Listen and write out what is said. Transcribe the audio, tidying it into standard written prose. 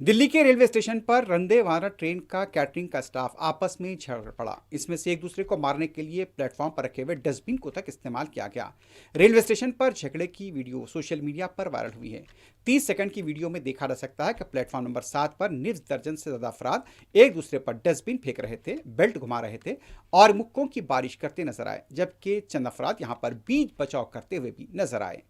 दिल्ली के railway station पर Vande Bharat train का कैटरिंग का स्टाफ आपस में झगड़ पड़ा। इसमें से एक दूसरे को मारने के लिए प्लेटफॉर्म पर रखे हुए डस्टबिन को तक इस्तेमाल किया गया। रेलवे स्टेशन पर झगड़े की वीडियो सोशल मीडिया पर वायरल हुई है। 30 सेकंड की वीडियो में देखा जा सकता है कि प्लेटफॉर्म नंबर 7 पर निर्ज दर्जन से ज्यादा अफराद एक दूसरे पर डस्टबिन फेंक रहे थे, बेल्ट घुमा रहे थे और मुक्कों की बारिश करते नजर आए, जबकि चंद अफराद यहां पर बीच बचाव करते हुए भी नजर आए।